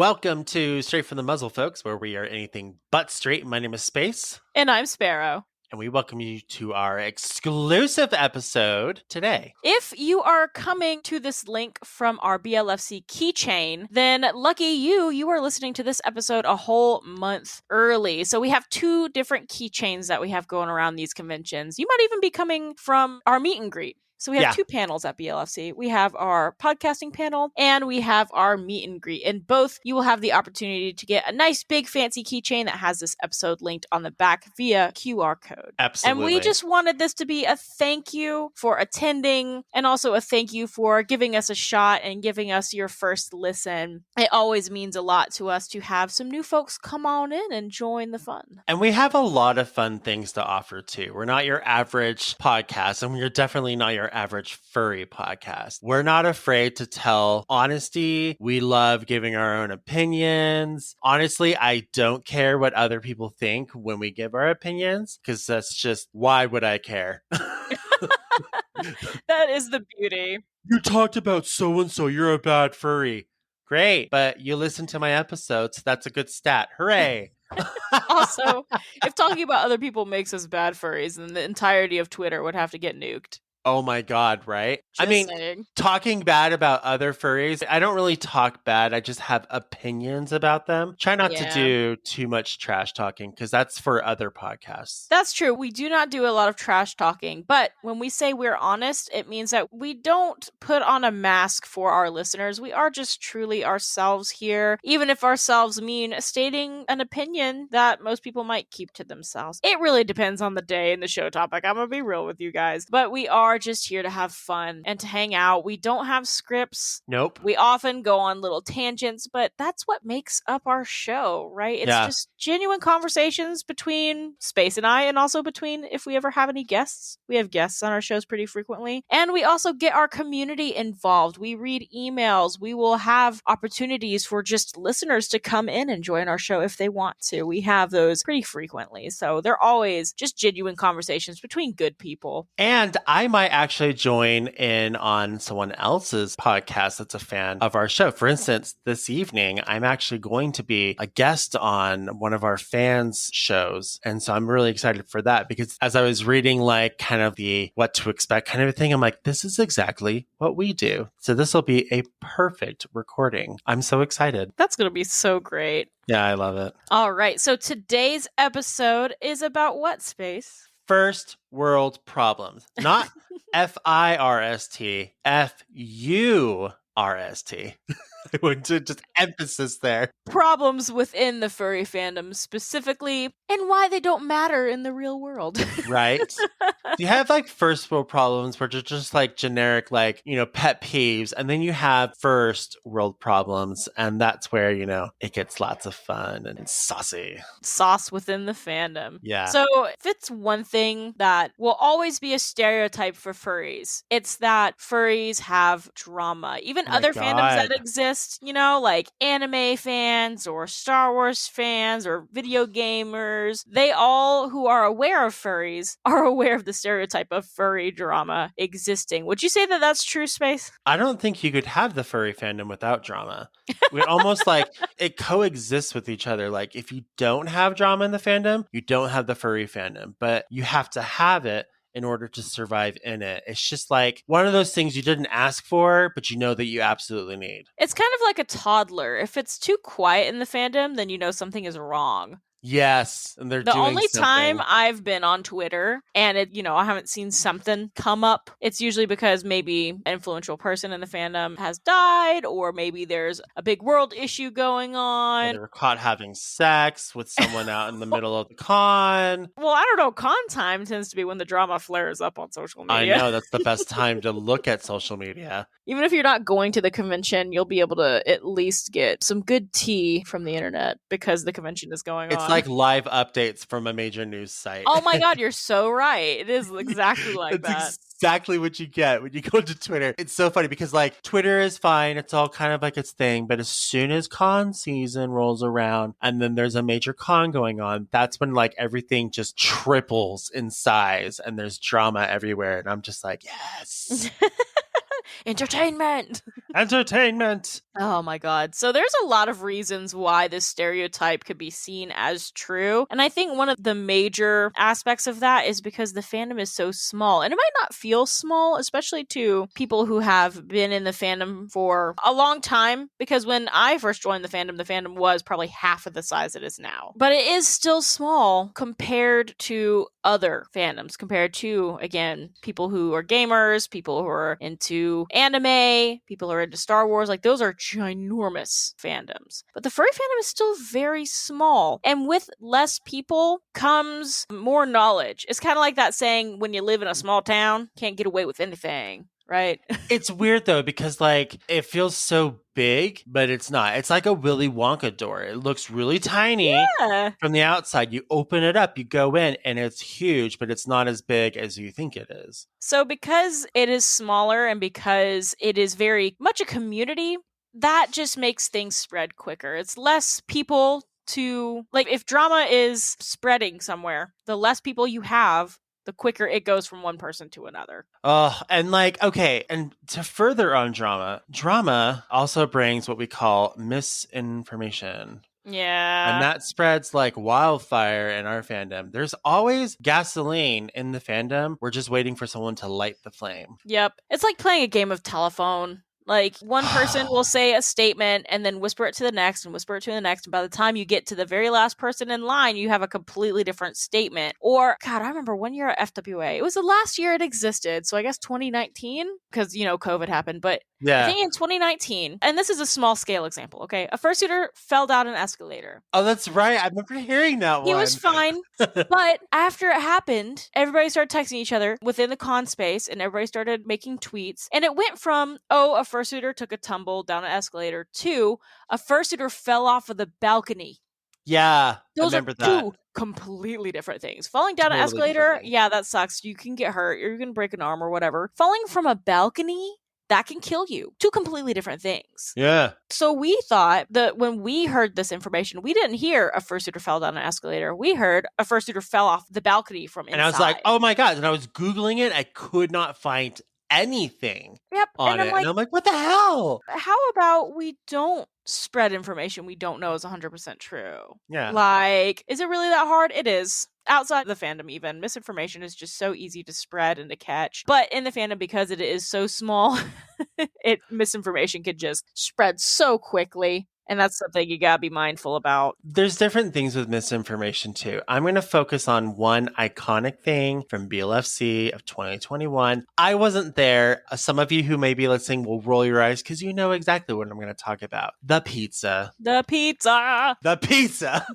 Welcome to Straight from the Muzzle, folks, where we are anything but straight. My name is Space. And I'm Sparrow. And we welcome you to our exclusive episode today. If you are coming to this link from our BLFC keychain, then lucky you are listening to this episode a whole month early. So we have two different keychains that we have going around these conventions. You might even be coming from our meet and greet. So we have two panels at BLFC. We have our podcasting panel and we have our meet and greet. And both you will have the opportunity to get a nice big fancy keychain that has this episode linked on the back via QR code. Absolutely. And we just wanted this to be a thank you for attending and also a thank you for giving us a shot and giving us your first listen. It always means a lot to us to have some new folks come on in and join the fun. And we have a lot of fun things to offer too. We're not your average podcast, and we're definitely not your average furry podcast. We're not afraid to tell honesty. We love giving our own opinions. Honestly, I don't care what other people think when we give our opinions, because that's just, why would I care? That is the beauty. You talked about so-and-so, you're a bad furry. Great, but you listen to my episodes. That's a good stat. Hooray. Also, if talking about other people makes us bad furries, then the entirety of Twitter would have to get nuked. Oh my God, right? Just saying. Talking bad about other furries, I don't really talk bad. I just have opinions about them. Try not to do too much trash talking, because that's for other podcasts. That's true. We do not do a lot of trash talking, but when we say we're honest, it means that we don't put on a mask for our listeners. We are just truly ourselves here, even if ourselves mean stating an opinion that most people might keep to themselves. It really depends on the day and the show topic. I'm going to be real with you guys, but we are just here to have fun and to hang out. We don't have scripts. Nope. We often go on little tangents, but that's what makes up our show, right? It's just genuine conversations between Space and I, and also between, if we ever have any guests. We have guests on our shows pretty frequently. And we also get our community involved. We read emails. We will have opportunities for just listeners to come in and join our show if they want to. We have those pretty frequently. So they're always just genuine conversations between good people. And I might actually join in on someone else's podcast that's a fan of our show. For instance, this evening, I'm actually going to be a guest on one of our fans' shows. And so I'm really excited for that, because as I was reading like kind of the what to expect kind of a thing, I'm like, this is exactly what we do. So this will be a perfect recording. I'm so excited. That's going to be so great. Yeah, I love it. All right. So today's episode is about what, Space? First world problems. Not FIRST, FURST. I want to just emphasis there. Problems within the furry fandom specifically, and why they don't matter in the real world. Right? You have like first world problems, which are just like generic, like, pet peeves. And then you have first world problems. And that's where, it gets lots of fun and saucy. Sauce within the fandom. Yeah. So if it's one thing that will always be a stereotype for furries, it's that furries have drama. Even other fandoms that exist, like anime fans or Star Wars fans or video gamers, they all who are aware of furries are aware of the stereotype of furry drama existing. Would you say that that's true, Space? I don't think you could have the furry fandom without drama. We almost like it coexists with each other. Like if you don't have drama in the fandom, you don't have the furry fandom, but you have to have it in order to survive in it. It's just like one of those things you didn't ask for, but you know that you absolutely need. It's kind of like a toddler. If it's too quiet in the fandom, then you know something is wrong. Yes, and they're the doing only something. time I've been on Twitter and I haven't seen something come up, it's usually because maybe an influential person in the fandom has died, or maybe there's a big world issue going on. Or they were caught having sex with someone out in the middle of the con. Well, I don't know. Con time tends to be when the drama flares up on social media. I know, that's the best time to look at social media. Even if you're not going to the convention, you'll be able to at least get some good tea from the internet because the convention is going on. It's like live updates from a major news site. Oh my God, you're so right. It is exactly like that. Exactly what you get when you go to Twitter. It's so funny because like Twitter is fine. It's all kind of like its thing. But as soon as con season rolls around and then there's a major con going on, that's when like everything just triples in size and there's drama everywhere. And I'm just like, yes. Entertainment. Entertainment. Oh my God. So there's a lot of reasons why this stereotype could be seen as true. And I think one of the major aspects of that is because the fandom is so small. And it might not feel small, especially to people who have been in the fandom for a long time. Because when I first joined the fandom was probably half of the size it is now. But it is still small compared to other fandoms, compared to, again, people who are gamers, people who are into anime, people who are into Star Wars. Like, those are ginormous fandoms. But the furry fandom is still very small. And with less people comes more knowledge. It's kind of like that saying, when you live in a small town, can't get away with anything. Right? It's weird though, because like it feels so big, but it's not. It's like a Willy Wonka door. It looks really tiny from the outside. You open it up, you go in, and it's huge, but it's not as big as you think it is. So because it is smaller and because it is very much a community, that just makes things spread quicker. It's less people to, like, if drama is spreading somewhere, the less people you have, the quicker it goes from one person to another. And like, okay, and to further on drama also brings what we call misinformation. Yeah. And that spreads like wildfire in our fandom. There's always gasoline in the fandom. We're just waiting for someone to light the flame. Yep. It's like playing a game of telephone. Like, one person will say a statement and then whisper it to the next and whisper it to the next. And by the time you get to the very last person in line, you have a completely different statement. Or, God, I remember one year at FWA. It was the last year it existed. So I guess 2019, because, COVID happened. But yeah. I think in 2019, and this is a small scale example, okay? A fursuiter fell down an escalator. Oh, that's right. I remember hearing that one. He was fine. But after it happened, everybody started texting each other within the con space, and everybody started making tweets. And it went from, a fursuiter took a tumble down an escalator, to a fursuiter fell off of the balcony. Yeah, those I remember are two completely different things. Falling down an escalator, yeah, that sucks. You can get hurt, or you can break an arm or whatever. Falling from a balcony, that can kill you. Two completely different things. Yeah. So we thought that when we heard this information, we didn't hear a fursuiter fell down an escalator. We heard a fursuiter fell off the balcony from inside. And I was like, oh my God. And I was Googling it. I could not find anything on it. And I'm like, what the hell? How about we don't spread information we don't know is 100% true? Yeah. Like, is it really that hard? It is. Outside the fandom, even, misinformation is just so easy to spread and to catch. But in the fandom, because it is so small, misinformation could just spread so quickly. And that's something you gotta be mindful about. There's different things with misinformation too. I'm going to focus on one iconic thing from BLFC of 2021. I wasn't there. Some of you who may be listening will roll your eyes because you know exactly what I'm going to talk about. The pizza. The pizza. The pizza.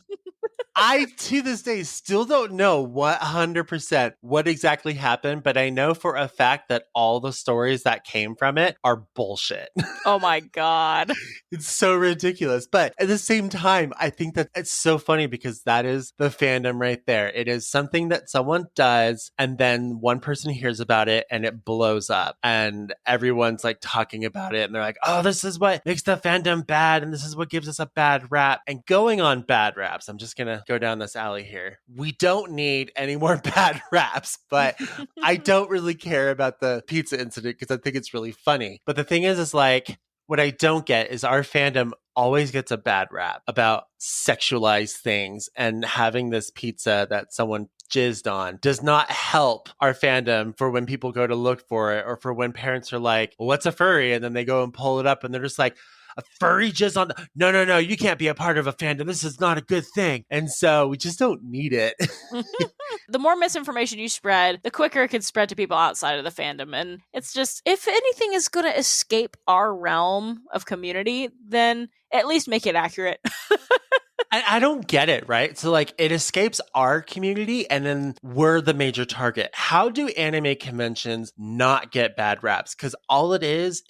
I, to this day, still don't know 100% what exactly happened, but I know for a fact that all the stories that came from it are bullshit. Oh my God. It's so ridiculous. But at the same time, I think that it's so funny because that is the fandom right there. It is something that someone does, and then one person hears about it and it blows up. And everyone's like talking about it, and they're like, oh, this is what makes the fandom bad, and this is what gives us a bad rap. And going on bad raps, I'm just going to go down this alley here. We don't need any more bad raps, but I don't really care about the pizza incident because I think it's really funny. But the thing is like, what I don't get is our fandom always gets a bad rap about sexualized things, and having this pizza that someone jizzed on does not help our fandom for when people go to look for it, or for when parents are like, well, what's a furry? And then they go and pull it up and they're just like, a furry jizz on no, you can't be a part of a fandom. This is not a good thing. And so we just don't need it. The more misinformation you spread, the quicker it can spread to people outside of the fandom. And it's just, if anything is going to escape our realm of community, then at least make it accurate. I don't get it, right? So like, it escapes our community and then we're the major target. How do anime conventions not get bad raps? Because all it is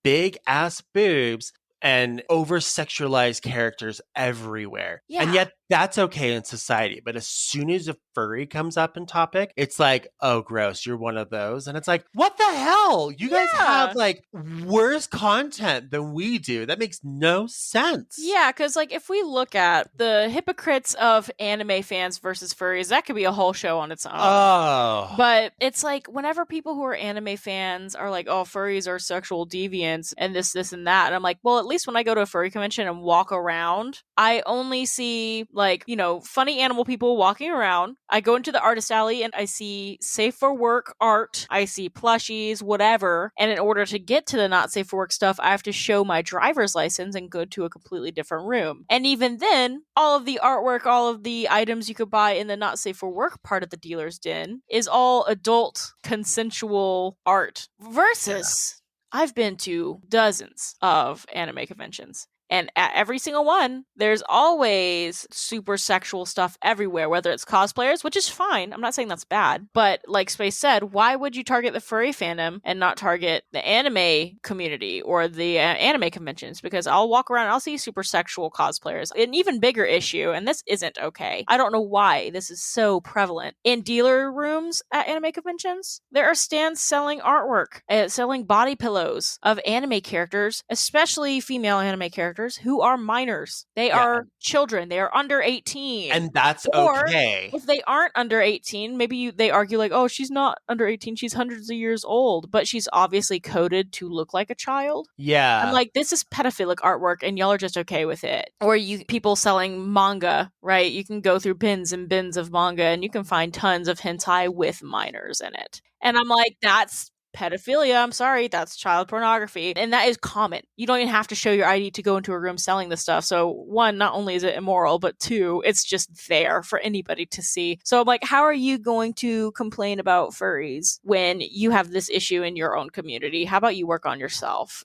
big ass boobs and over-sexualized characters everywhere. Yeah. And yet that's okay in society. But as soon as a furry comes up in topic, it's like, oh, gross, you're one of those. And it's like, what the hell? You guys have Yeah. like worse content than we do. That makes no sense. Yeah, because like if we look at the hypocrites of anime fans versus furries, that could be a whole show on its own. Oh. But it's like whenever people who are anime fans are like, oh, furries are sexual deviants and this, and that. And I'm like, well, at least when I go to a furry convention and walk around, I only see like, you know, funny animal people walking around. I go into the artist alley and I see safe for work art. I see plushies, whatever. And in order to get to the not safe for work stuff, I have to show my driver's license and go to a completely different room. And even then, all of the artwork, all of the items you could buy in the not safe for work part of the dealer's den is all adult consensual art versus I've been to dozens of anime conventions. And at every single one, there's always super sexual stuff everywhere, whether it's cosplayers, which is fine. I'm not saying that's bad. But like Space said, why would you target the furry fandom and not target the anime community or the anime conventions? Because I'll walk around and I'll see super sexual cosplayers. An even bigger issue, and this isn't okay. I don't know why this is so prevalent. In dealer rooms at anime conventions, there are stands selling artwork, selling body pillows of anime characters, especially female anime characters who are minors. They are children. They are under 18. And that's or okay. If they aren't under 18, maybe they argue like, oh, she's not under 18. She's hundreds of years old, but she's obviously coded to look like a child. Yeah. I'm like, this is pedophilic artwork and y'all are just okay with it. Or you people selling manga, right? You can go through bins and bins of manga and you can find tons of hentai with minors in it. And I'm like, that's pedophilia. I'm sorry, that's child pornography. And that is common. You don't even have to show your ID to go into a room selling this stuff. So one, not only is it immoral, but two, it's just there for anybody to see. So I'm like, how are you going to complain about furries when you have this issue in your own community? How about you work on yourself?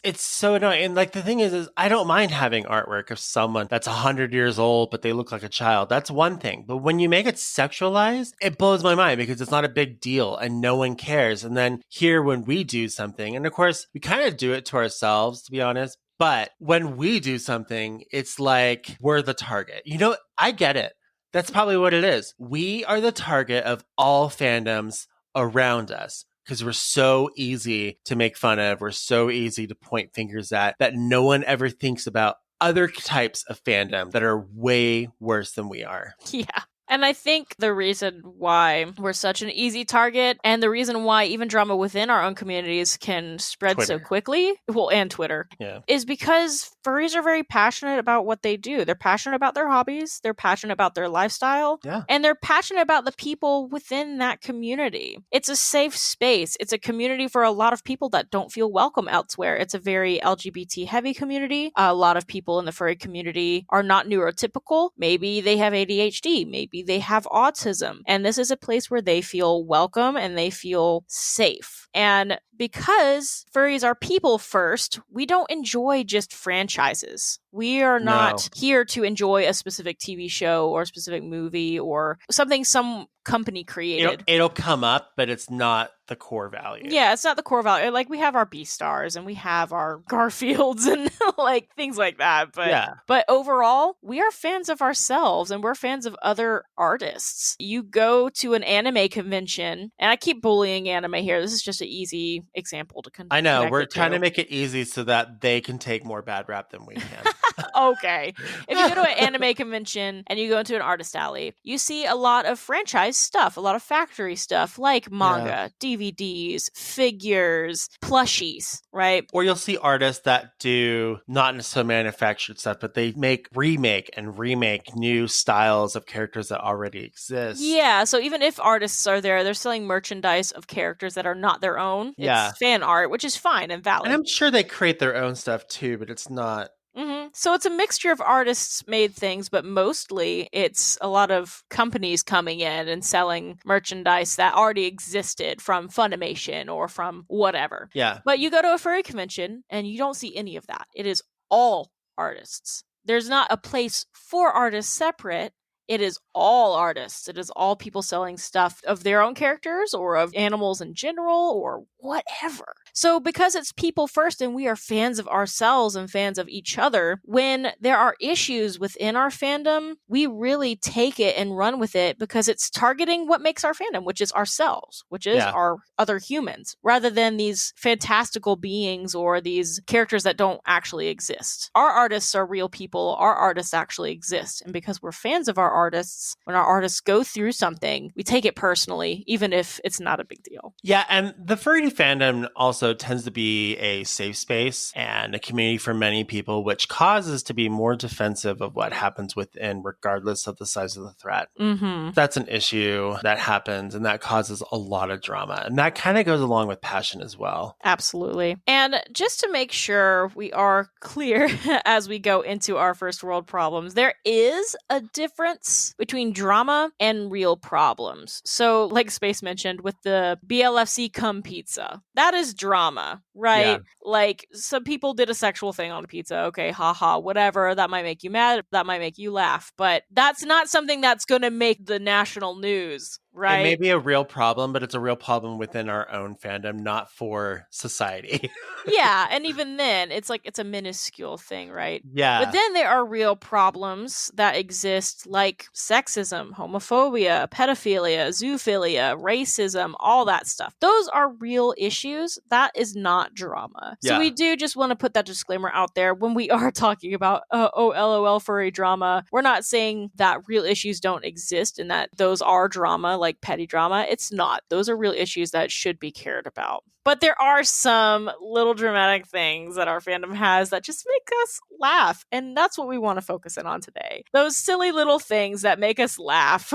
It's so annoying. And like the thing is I don't mind having artwork of someone that's 100 years old, but they look like a child. That's one thing. But when you make it sexualized, it blows my mind because it's not a big deal and no one cares. And then here when we do something, and of course we kind of do it to ourselves, to be honest. But when we do something, it's like we're the target. You know, I get it. That's probably what it is. We are the target of all fandoms around us. Because we're so easy to make fun of. We're so easy to point fingers at that no one ever thinks about other types of fandom that are way worse than we are. Yeah. And I think the reason why we're such an easy target and the reason why even drama within our own communities can spread so quickly, well, and Twitter, is because furries are very passionate about what they do. They're passionate about their hobbies, they're passionate about their lifestyle, and they're passionate about the people within that community. It's a safe space. It's a community for a lot of people that don't feel welcome elsewhere. It's a very LGBT heavy community. A lot of people in the furry community are not neurotypical. Maybe they have ADHD. Maybe they have autism. And this is a place where they feel welcome and they feel safe. And because furries are people first, we don't enjoy just franchises. We are not here to enjoy a specific TV show or a specific movie or something some company created. It'll come up, but it's not the core value. Yeah, it's not the core value. Like we have our Beastars and we have our Garfields and like things like that. But overall, we are fans of ourselves and we're fans of other artists. You go to an anime convention, and I keep bullying anime here. This is just an easy example to I know, we're trying to make it easy so that they can take more bad rap than we can. Okay. If you go to an anime convention and you go into an artist alley, you see a lot of franchise stuff, a lot of factory stuff like manga, DVDs, figures, plushies, right? Or you'll see artists that do not necessarily manufactured stuff, but they remake new styles of characters that already exist. Yeah, so even if artists are there, they're selling merchandise of characters that are not their own. It's fan art, which is fine and valid. And I'm sure they create their own stuff too, but it's not... Mm-hmm. So it's a mixture of artists made things, but mostly it's a lot of companies coming in and selling merchandise that already existed from Funimation or from whatever. Yeah. But you go to a furry convention and you don't see any of that. It is all artists. There's not a place for artists separate. It is all artists. It is all people selling stuff of their own characters or of animals in general or whatever. So because it's people first and we are fans of ourselves and fans of each other, when there are issues within our fandom, we really take it and run with it because it's targeting what makes our fandom, which is ourselves, which is our other humans, rather than these fantastical beings or these characters that don't actually exist. Our artists are real people. Our artists actually exist. And because we're fans of our artists, when our artists go through something, we take it personally, even if it's not a big deal. Yeah, and the furry fandom also tends to be a safe space and a community for many people, which causes to be more defensive of what happens within, regardless of the size of the threat. Mm-hmm. That's an issue that happens, and that causes a lot of drama. And that kind of goes along with passion as well. Absolutely. And just to make sure we are clear as we go into our first world problems, there is a difference between drama and real problems. So, like Space mentioned, with the BLFC cum pizza, that is drama, right? Yeah. Like, some people did a sexual thing on a pizza. Okay, haha, whatever. That might make you mad. That might make you laugh. But that's not something that's going to make the national news. Right. It may be a real problem, but it's a real problem within our own fandom, not for society. Yeah, and even then, it's like it's a minuscule thing, right? Yeah. But then there are real problems that exist, like sexism, homophobia, pedophilia, zoophilia, racism, all that stuff. Those are real issues. That is not drama. So we do just want to put that disclaimer out there when we are talking about, LOL furry drama. We're not saying that real issues don't exist and that those are drama, like petty drama. It's not. Those are real issues that should be cared about. But there are some little dramatic things that our fandom has that just make us laugh. And that's what we want to focus in on today. Those silly little things that make us laugh.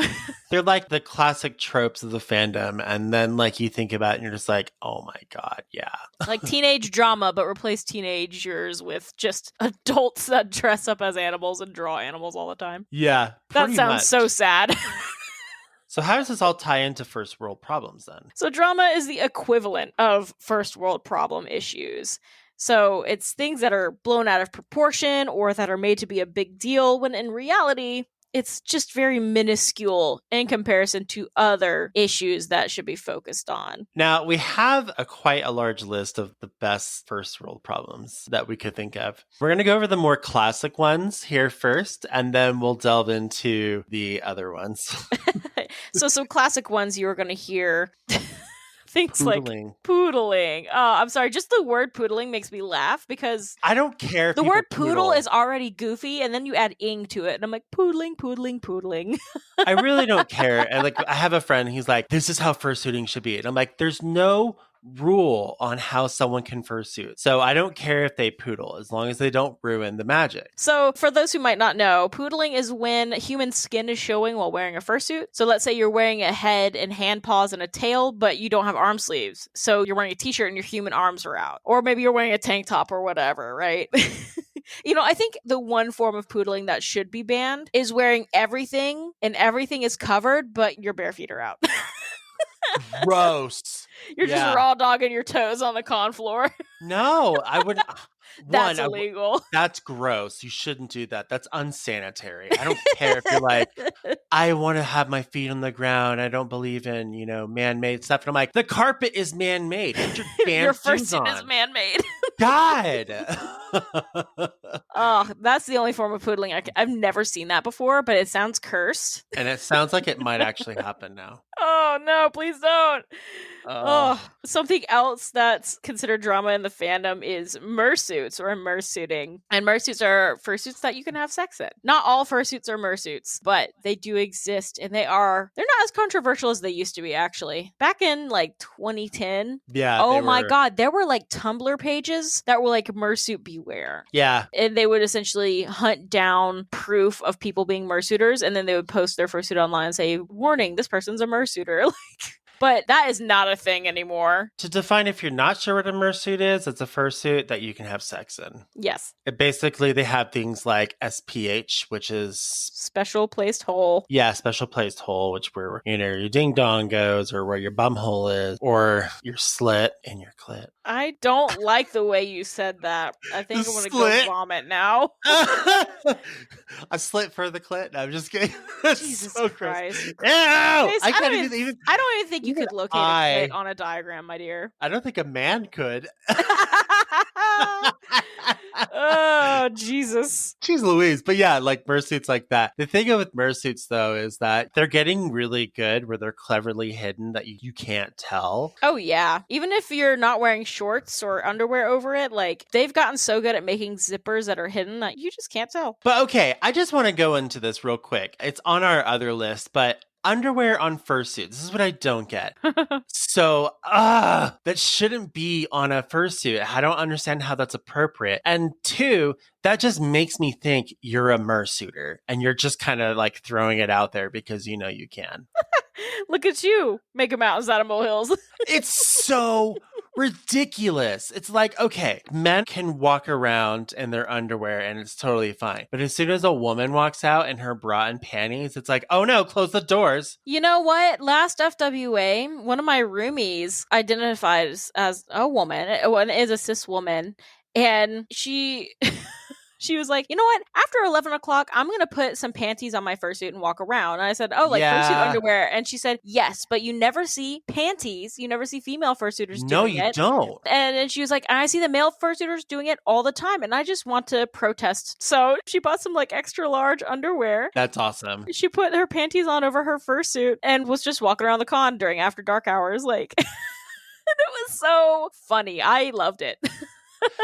They're like the classic tropes of the fandom. And then like you think about it and you're just like, oh my God, yeah. Like teenage drama, but replace teenagers with just adults that dress up as animals and draw animals all the time. Yeah. That sounds so sad. So how does this all tie into first world problems then? So drama is the equivalent of first world problem issues. So it's things that are blown out of proportion or that are made to be a big deal when in reality, it's just very minuscule in comparison to other issues that should be focused on. Now, we have quite a large list of the best first world problems that we could think of. We're going to go over the more classic ones here first, and then we'll delve into the other ones. So some classic ones you're going to hear... Things poodling. Like poodling. I'm sorry, just the word poodling makes me laugh because I don't care if the word poodle is already goofy and then you add ing to it and I'm like poodling, poodling, poodling. I really don't care. And I have a friend, he's like, this is how fursuiting should be. And I'm like, there's no rule on how someone can fursuit. So I don't care if they poodle as long as they don't ruin the magic. So for those who might not know, poodling is when human skin is showing while wearing a fursuit. So let's say you're wearing a head and hand paws and a tail, but you don't have arm sleeves. So you're wearing a t-shirt and your human arms are out. Or maybe you're wearing a tank top or whatever, right? You know, I think the one form of poodling that should be banned is wearing everything and everything is covered, but your bare feet are out. Gross. You're just raw dogging your toes on the con floor. No, I wouldn't. That's illegal. That's gross. You shouldn't do that. That's unsanitary. I don't care if you're like, I want to have my feet on the ground. I don't believe in, man-made stuff. And I'm like, the carpet is man-made. Put your damn your shoes on. fursuit is man-made. God. Oh, that's the only form of poodling. I've never seen that before, but it sounds cursed. And it sounds like it might actually happen now. Oh, no, please don't. Something else that's considered drama in the fandom is mersuits or mersuiting. And mersuits are fursuits that you can have sex in. Not all fursuits are mersuits, but they do exist and they're not as controversial as they used to be, actually. Back in 2010. Yeah. Oh my God. There were Tumblr pages that were like mersuit beware. Yeah. And they would essentially hunt down proof of people being mersuiters and then they would post their fursuit online and say, warning, this person's a mersuiter. But that is not a thing anymore. To define, if you're not sure what a mersuit is, it's a fursuit that you can have sex in. Yes. Basically, they have things like SPH, which is special placed hole. Yeah, special placed hole, which where your ding dong goes, or where your bum hole is, or your slit in your clit. I don't like the way you said that. I think I'm gonna go vomit now. A slit for the clit? No, I'm just kidding. Jesus so Christ. Ew! I don't even think you could locate a clit on a diagram, my dear. I don't think a man could. Oh, Jesus. Jeez Louise. But yeah, like mersuits like that. The thing with mersuits, though, is that they're getting really good where they're cleverly hidden that you can't tell. Oh, yeah. Even if you're not wearing shorts or underwear over it, like, they've gotten so good at making zippers that are hidden that you just can't tell. But okay, I just want to go into this real quick. It's on our other list, but underwear on fursuit. This is what I don't get. So, that shouldn't be on a fursuit. I don't understand how that's appropriate. And two, that just makes me think you're a mersuiter and you're just kind of like throwing it out there because you know you can. Look at you making mountains out of molehills. It's so ridiculous. It's like, okay, men can walk around in their underwear and it's totally fine. But as soon as a woman walks out in her bra and panties, it's like, oh no, close the doors. You know what? Last FWA, one of my roomies identified as a woman, is a cis woman, and she... She was like, you know what? After 11 o'clock, I'm going to put some panties on my fursuit and walk around. And I said, oh, like fursuit underwear. And she said, yes, but you never see panties. You never see female fursuiters doing it. No, you don't. And then she was like, I see the male fursuiters doing it all the time. And I just want to protest. So she bought some like extra large underwear. That's awesome. She put her panties on over her fursuit and was just walking around the con during after dark hours. Like, it was so funny. I loved it.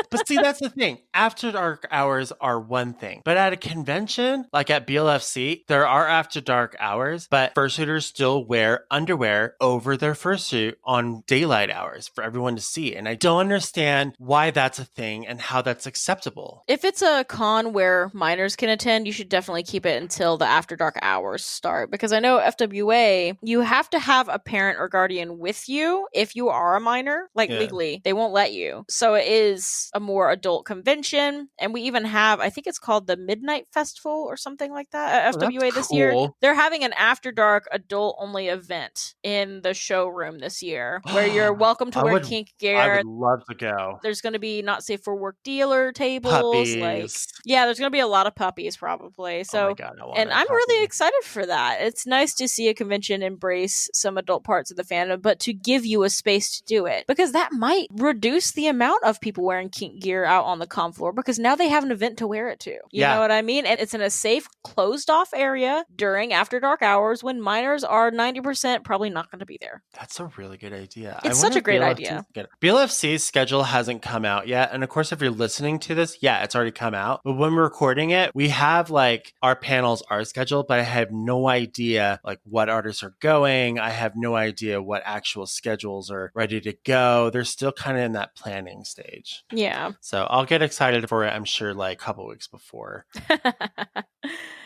But see, that's the thing. After dark hours are one thing. But at a convention, like at BLFC, there are after dark hours, but fursuiters still wear underwear over their fursuit on daylight hours for everyone to see. And I don't understand why that's a thing and how that's acceptable. If it's a con where minors can attend, you should definitely keep it until the after dark hours start. Because I know FWA, you have to have a parent or guardian with you if you are a minor, like legally. They won't let you. So it is a more adult convention, and we even have, I think it's called the Midnight Festival or something like that at FWA this year. They're having an after dark adult only event in the showroom this year where you're welcome to wear kink gear. I would love to go. There's going to be not safe for work dealer tables. Puppies. Like, yeah, there's going to be a lot of puppies probably. So, oh my God, and I'm really excited for that. It's nice to see a convention embrace some adult parts of the fandom, but to give you a space to do it, because that might reduce the amount of people wearing kink gear out on the con floor, because now they have an event to wear it to. You know what I mean? And it's in a safe, closed off area during after dark hours when minors are 90% probably not going to be there. That's a really good idea. It's such a great idea. BLFC's schedule hasn't come out yet. And of course, if you're listening to this, it's already come out. But when we're recording it, we have like our panels are scheduled, but I have no idea like what artists are going. I have no idea what actual schedules are ready to go. They're still kind of in that planning stage. Yeah. So I'll get excited for it, I'm sure, like a couple weeks before.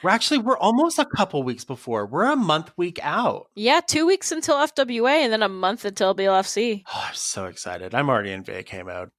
We're almost a couple weeks before. We're a week out. Yeah, 2 weeks until FWA and then a month until BLFC. Oh, I'm so excited. I'm already in vacay mode.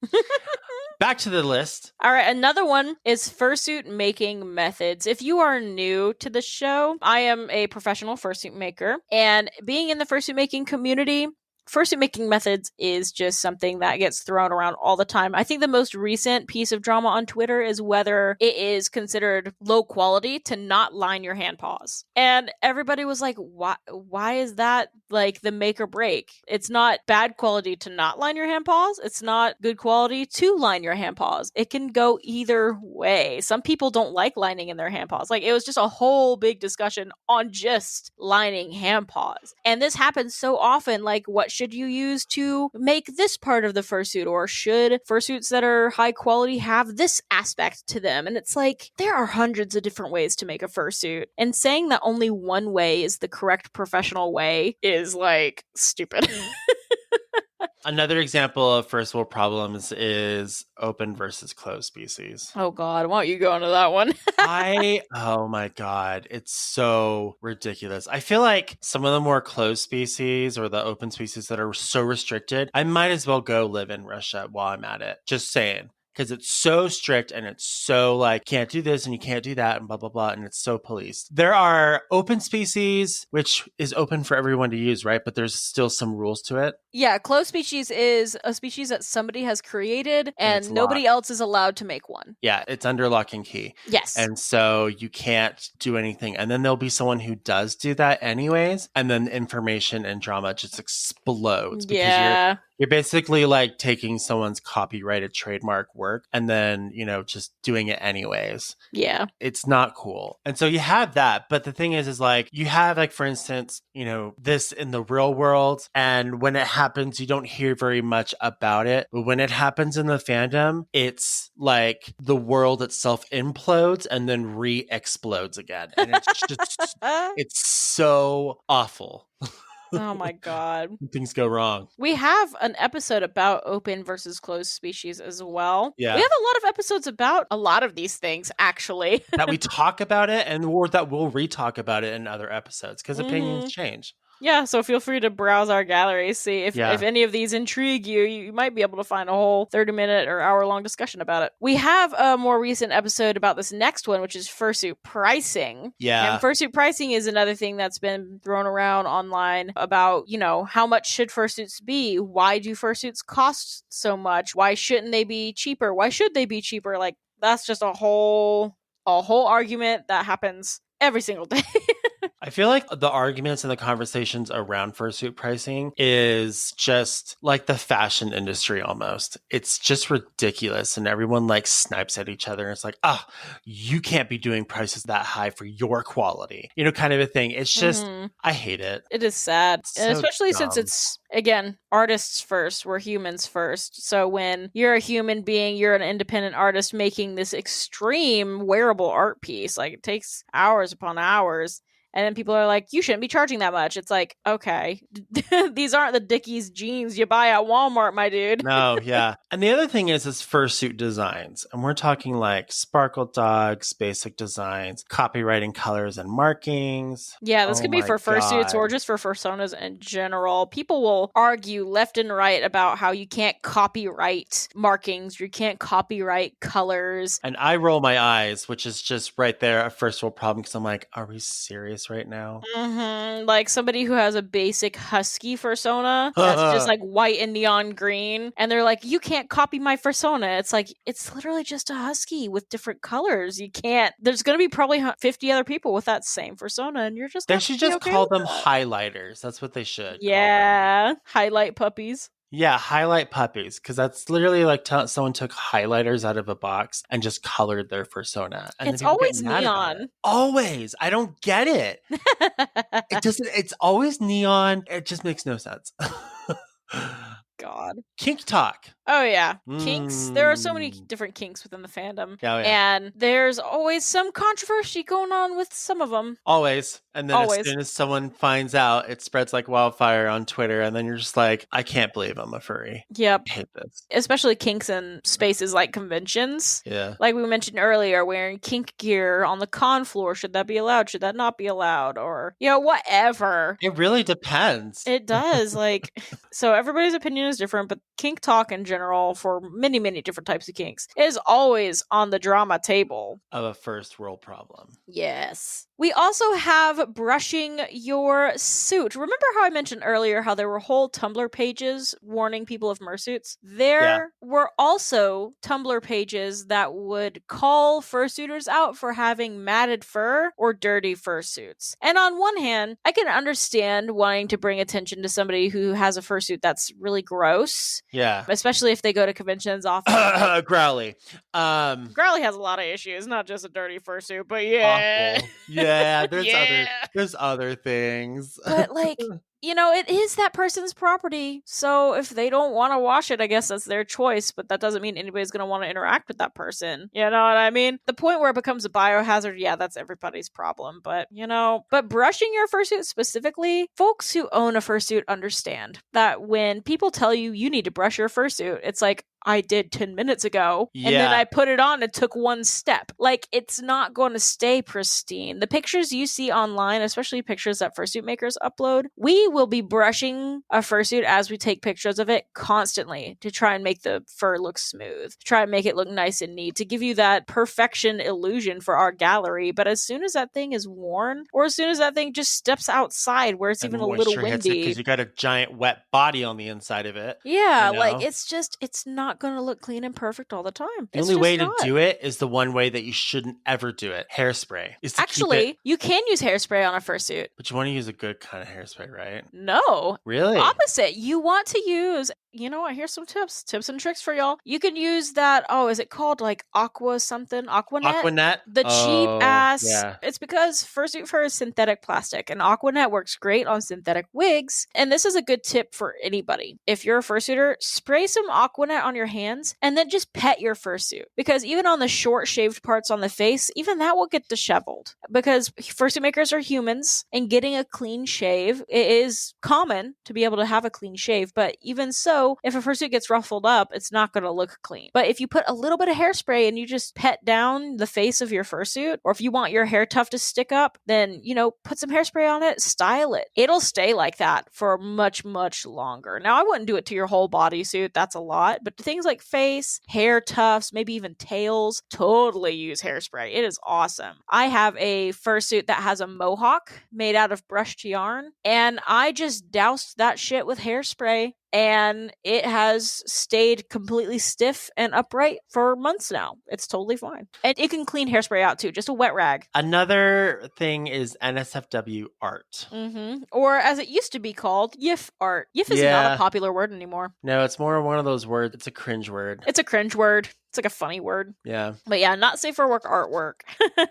Back to the list. All right, another one is fursuit making methods. If you are new to the show, I am a professional fursuit maker, and being in the fursuit making community, fursuit making methods is just something that gets thrown around all the time. I think the most recent piece of drama on Twitter is whether it is considered low quality to not line your hand paws. And everybody was like, why is that like the make or break? It's not bad quality to not line your hand paws. It's not good quality to line your hand paws. It can go either way. Some people don't like lining in their hand paws. Like, it was just a whole big discussion on just lining hand paws. And this happens so often. Like, what should you use to make this part of the fursuit? Or should fursuits that are high quality have this aspect to them? And it's like, there are hundreds of different ways to make a fursuit. And saying that only one way is the correct professional way is like stupid. Another example of first world problems is open versus closed species. Oh God, why don't you go into that one? Oh my God, it's so ridiculous. I feel like some of the more closed species or the open species that are so restricted, I might as well go live in Russia while I'm at it. Just saying. Because it's so strict and it's so like, can't do this and you can't do that and blah, blah, blah. And it's so policed. There are open species, which is open for everyone to use, right? But there's still some rules to it. Yeah, closed species is a species that somebody has created it's and nobody else is allowed to make one. Yeah, it's under lock and key. Yes. And so you can't do anything. And then there'll be someone who does do that anyways. And then information and drama just explodes. Because you're basically like taking someone's copyrighted trademark work and then, just doing it anyways. Yeah. It's not cool. And so you have that. But the thing is like, you have like, for instance, this in the real world. And when it happens, you don't hear very much about it. But when it happens in the fandom, it's like the world itself implodes and then re-explodes again. And it's just, it's so awful. Oh my God. Things go wrong. We have an episode about open versus closed species as well. Yeah. We have a lot of episodes about a lot of these things, actually. That we talk about it or that we'll re-talk about it in other episodes because opinions change. Yeah, so feel free to browse our gallery, see if any of these intrigue you. You might be able to find a whole 30-minute or hour-long discussion about it. We have a more recent episode about this next one, which is fursuit pricing. Yeah. And fursuit pricing is another thing that's been thrown around online about, how much should fursuits be? Why do fursuits cost so much? Why shouldn't they be cheaper? Why should they be cheaper? Like, that's just a whole argument that happens every single day. I feel like the arguments and the conversations around fursuit pricing is just like the fashion industry almost. It's just ridiculous. And everyone like snipes at each other. And it's like, you can't be doing prices that high for your quality, kind of a thing. It's just, I hate it. It is sad. So and especially dumb. Since it's, again, artists first. We're humans first. So when you're a human being, you're an independent artist making this extreme wearable art piece. Like it takes hours upon hours. And then people are like, you shouldn't be charging that much. It's like, okay, these aren't the Dickies jeans you buy at Walmart, my dude. No, yeah. And the other thing is fursuit designs. And we're talking like sparkle dogs, basic designs, copywriting colors and markings. Yeah, this could be for fursuits or just for fursonas in general. People will argue left and right about how you can't copyright markings, you can't copyright colors. And I roll my eyes, which is just right there a first world problem because I'm like, are we serious right now? Like somebody who has a basic husky fursona that's just like white and neon green, and they're like, you can't copy my fursona. It's like, it's literally just a husky with different colors. You can't, there's gonna be probably 50 other people with that same fursona, and you're just they should just call them highlighters. That's what they should. Yeah, highlight puppies. Yeah, highlight puppies, because that's literally like someone took highlighters out of a box and just colored their fursona. And it's always neon. Always. I don't get it. It's always neon. It just makes no sense. God. Kink talk. Oh, yeah. Kinks. There are so many different kinks within the fandom. Oh, yeah. And there's always some controversy going on with some of them. Always. And then as soon as someone finds out, it spreads like wildfire on Twitter. And then you're just like, I can't believe I'm a furry. Yep. I hate this. Especially kinks in spaces like conventions. Yeah. Like we mentioned earlier, wearing kink gear on the con floor. Should that be allowed? Should that not be allowed? Or, whatever. It really depends. It does. So everybody's opinion is different, but kink talk in general for many, many different types of kinks is always on the drama table of a first world problem. Yes. We also have brushing your suit. Remember how I mentioned earlier how there were whole Tumblr pages warning people of fursuits? There were also Tumblr pages that would call fursuiters out for having matted fur or dirty fursuits. And on one hand, I can understand wanting to bring attention to somebody who has a fursuit that's really gross. Yeah. Especially if they go to conventions often. Growly. Growly has a lot of issues, not just a dirty fursuit, but yeah. Awful. Yeah, there's other things. But it is that person's property. So if they don't want to wash it, I guess that's their choice, but that doesn't mean anybody's going to want to interact with that person. You know what I mean? The point where it becomes a biohazard, yeah, that's everybody's problem. But, but brushing your fursuit specifically, folks who own a fursuit understand that when people tell you you need to brush your fursuit, it's like, I did 10 minutes ago. Yeah. And then I put it on and took one step. Like, it's not going to stay pristine. The pictures you see online, especially pictures that fursuit makers upload, we will be brushing a fursuit as we take pictures of it constantly to try and make the fur look smooth, to try and make it look nice and neat, to give you that perfection illusion for our gallery. But as soon as that thing is worn, or as soon as that thing just steps outside where it's even a little windy, because you got a giant wet body on the inside of it. Yeah, like it's not going to look clean and perfect all the time. The only way to do it is the one way that you shouldn't ever do it. Hairspray. Actually, you can use hairspray on a fursuit. But you want to use a good kind of hairspray, right? No. Really? Opposite. You want to use... You know what? Here's some tips and tricks for y'all. You can use that. Oh, is it called like Aqua something? Aquanet? Aquanet? The cheap ass. Yeah. It's because fursuit fur is synthetic plastic, and Aquanet works great on synthetic wigs. And this is a good tip for anybody. If you're a fursuiter, spray some Aquanet on your hands and then just pet your fursuit. Because even on the short shaved parts on the face, even that will get disheveled. Because fursuit makers are humans, and getting a clean shave, it is common to be able to have a clean shave, but even so, if a fursuit gets ruffled up, it's not going to look clean. But if you put a little bit of hairspray and you just pet down the face of your fursuit, or if you want your hair tuft to stick up, then, put some hairspray on it, style it. It'll stay like that for much, much longer. Now, I wouldn't do it to your whole bodysuit. That's a lot. But things like face, hair tufts, maybe even tails, totally use hairspray. It is awesome. I have a fursuit that has a mohawk made out of brushed yarn, and I just doused that shit with hairspray. And it has stayed completely stiff and upright for months now. It's totally fine. And it can clean hairspray out too, just a wet rag. Another thing is NSFW art. Mm-hmm. Or as it used to be called, YIF art. YIF is not a popular word anymore. No, it's more one of those words. It's a cringe word. It's a cringe word. It's like a funny word. Yeah. But yeah, not safe for work artwork.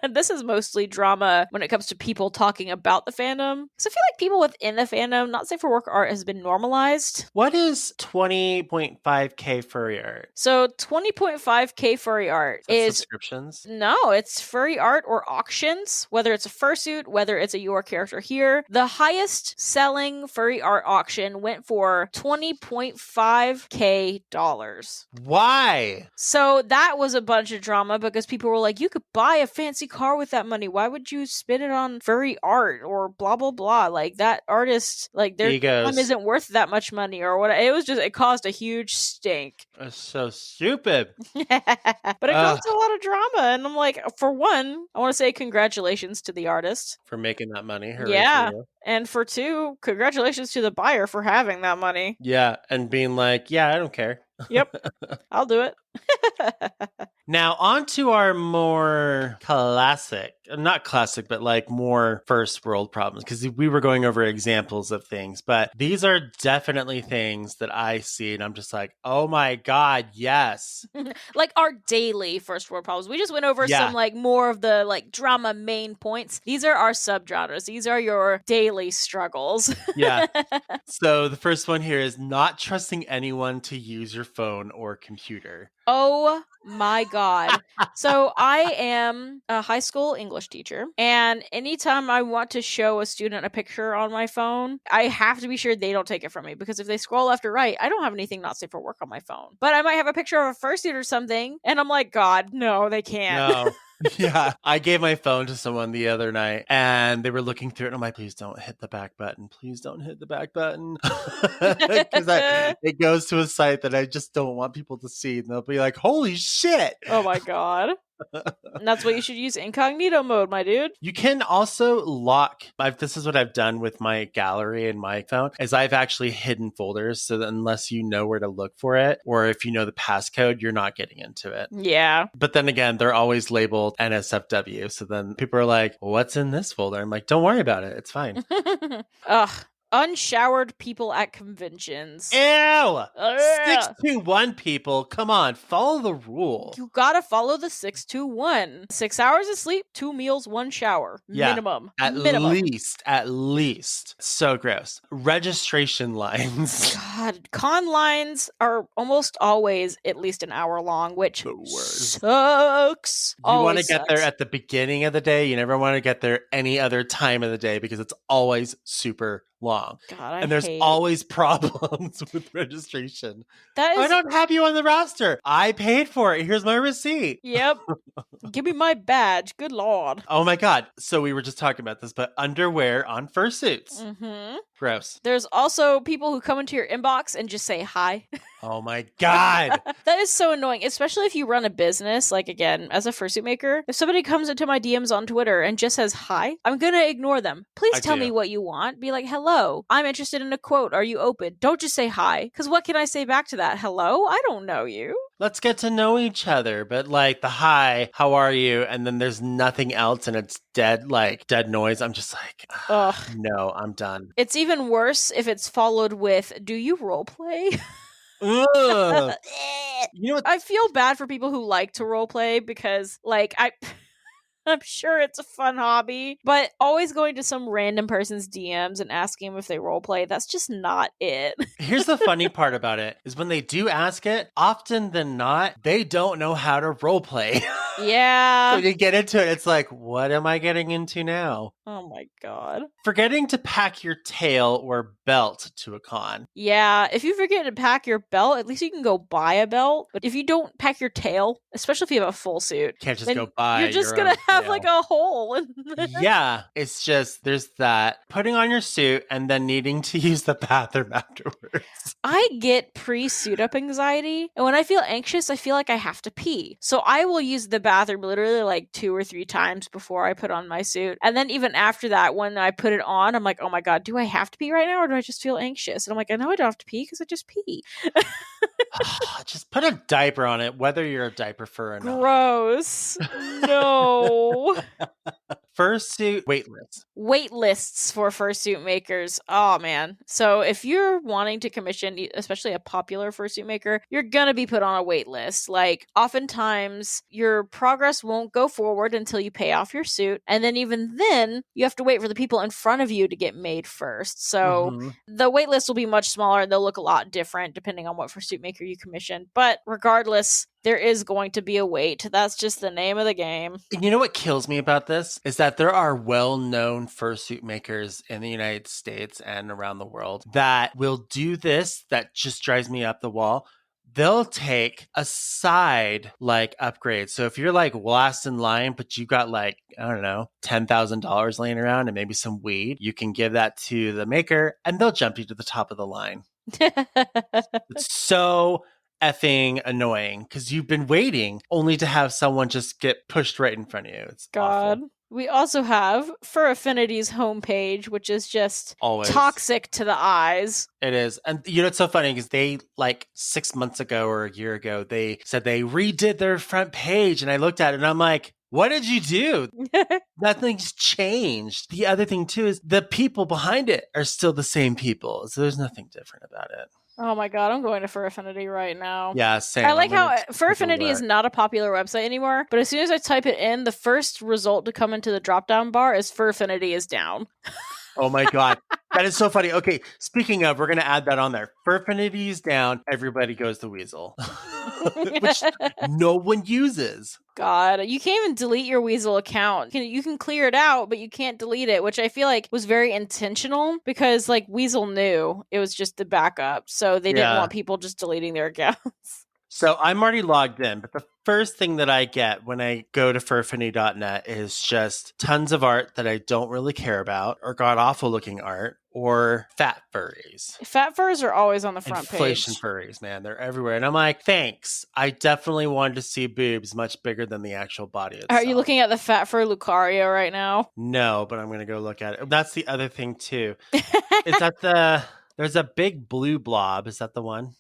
This is mostly drama when it comes to people talking about the fandom. Because I feel like people within the fandom, not safe for work art has been normalized. What is 20.5K furry art? So 20.5K furry art is subscriptions? No, it's furry art or auctions, whether it's a fursuit, whether it's a your character here. The highest selling furry art auction went for $20.5K. Why? So that was a bunch of drama because people were like, you could buy a fancy car with that money. Why would you spend it on furry art or blah, blah, blah? Like that artist, like their time isn't worth that much money or what. It caused a huge stink. That's so stupid. But it caused a lot of drama. And I'm like, for one, I want to say congratulations to the artist. For making that money. Hooray yeah. for you. And for two, congratulations to the buyer for having that money. Yeah. And being like, yeah, I don't care. Yep. I'll do it. Now, on to our more not classic, but like more Furst World problems, because we were going over examples of things, but these are definitely things that I see and I'm just like, oh my God, yes. Like our daily Furst World problems. We just went over some like more of the like drama main points. These are our subgenres. These are your daily struggles. Yeah. So the first one here is not trusting anyone to use your phone or computer. Oh my God. So I am a high school English teacher, and anytime I want to show a student a picture on my phone, I have to be sure they don't take it from me, because if they scroll left or right, I don't have anything not safe for work on my phone. But I might have a picture of a fursuit or something, and I'm like, God, no, they can't. No. Yeah. I gave my phone to someone the other night and they were looking through it and I'm like, please don't hit the back button. Please don't hit the back button. Because it goes to a site that I just don't want people to see. And they'll be like, holy shit. Oh my God. And that's why you should use incognito mode, my dude. You can also lock. This is what I've done with my gallery and my phone, is I've actually hidden folders so that unless you know where to look for it, or if you know the passcode, you're not getting into it. Yeah. But then again, they're always labeled NSFW. So then people are like, well, what's in this folder? I'm like, don't worry about it. It's fine. Ugh. Unshowered people at conventions. Ew! Ugh. 621 people. Come on, follow the rule. You gotta follow the 6-2-1. 6 hours of sleep, 2 meals, 1 shower. Yeah, Minimum. At least. So gross. Registration lines. God, con lines are almost always at least an hour long, which The worst. sucks. You want to Always get there sucks. at the beginning of the day. You never want to get there any other time of the day because it's always super long. God, And there's always problems with registration. that I is. don't have you on the roster. I paid for it. Here's my receipt. Yep. Give me my badge. Good lord. Oh my God. So we were just talking about this, but underwear on fursuits. Mm-hmm. Gross. There's also people who come into your inbox and just say hi. Oh my God. That is so annoying, especially if you run a business. Like, again, as a fursuit maker, if somebody comes into my DMs on Twitter and just says hi, I'm going to ignore them. Please tell me what you want. Be like, hello, I'm interested in a quote. Are you open? Don't just say hi. Because what can I say back to that? Hello? I don't know you. Let's get to know each other. But like the hi, how are you? And then there's nothing else and it's dead noise. I'm just like, Ugh. no, I'm done. It's even worse if it's followed with, do you role play? Ugh. You know what? I feel bad for people who like to role play because, like, I'm sure it's a fun hobby, but always going to some random person's DMs and asking them if they roleplay, that's just not it. Here's the funny part about it is when they do ask it, often than not, they don't know how to roleplay. Yeah. So you get into it, it's like, what am I getting into now? Oh my God. Forgetting to pack your tail or belt to a con. Yeah, if you forget to pack your belt, at least you can go buy a belt. But if you don't pack your tail, especially if you have a full suit, Can't just then go buy. you're just your gonna own have tail. like a hole. Yeah, it's just there's that putting on your suit and then needing to use the bathroom afterwards. I get pre-suit up anxiety, and when I feel anxious, I feel like I have to pee. So I will use the bathroom literally like 2 or 3 times before I put on my suit. And then even after that, when I put it on, I'm like, oh my God, do I have to pee right now or do I just feel anxious? And I'm like, I know I don't have to pee because I just pee. Just put a diaper on it, whether you're a diaper fur or not. Gross. No. Fursuit waitlist. Wait lists for fursuit makers. Oh man. So if you're wanting to commission, especially a popular fursuit maker, you're gonna be put on a wait list. Like, oftentimes your progress won't go forward until you pay off your suit. And then even then, you have to wait for the people in front of you to get made first. So the wait list will be much smaller and they'll look a lot different depending on what fursuit maker you commission. But regardless, there is going to be a wait. That's just the name of the game. You know what kills me about this is that there are well-known fursuit makers in the United States and around the world that will do this. That just drives me up the wall. They'll take a side like upgrade. So if you're like last in line, but you got like, I don't know, $10,000 laying around and maybe some weed, you can give that to the maker and they'll jump you to the top of the line. It's so effing annoying because you've been waiting only to have someone just get pushed right in front of you. It's God. awful. We also have Fur Affinity's homepage, which is just Always toxic to the eyes. It is. And you know, it's so funny because they like 6 months ago or a year ago, they said they redid their front page. And I looked at it and I'm like, what did you do? Nothing's changed. The other thing too is the people behind it are still the same people. So there's nothing different about it. Oh my God, I'm going to Fur Affinity right now. Yeah, same. I like how Fur Affinity is not a popular website anymore, but as soon as I type it in, the first result to come into the drop-down bar is Fur Affinity is down. Oh my God. That is so funny. Okay, speaking of, we're going to add that on there. Fur Affinity is down. Everybody goes to Weasel, which no one uses. God, you can't even delete your Weasel account. You can clear it out, but you can't delete it, which I feel like was very intentional because like Weasel knew it was just the backup. So they didn't want people just deleting their accounts. So I'm already logged in, but the first thing that I get when I go to furfinity.net is just tons of art that I don't really care about or god awful looking art or fat furries. Fat furs are always on the front Inflation page. furries, man. They're everywhere. And I'm like, thanks. I definitely wanted to see boobs much bigger than the actual body itself. Are you looking at the fat fur Lucario right now? No, but I'm going to go look at it. That's the other thing too. Is that there's a big blue blob. Is that the one?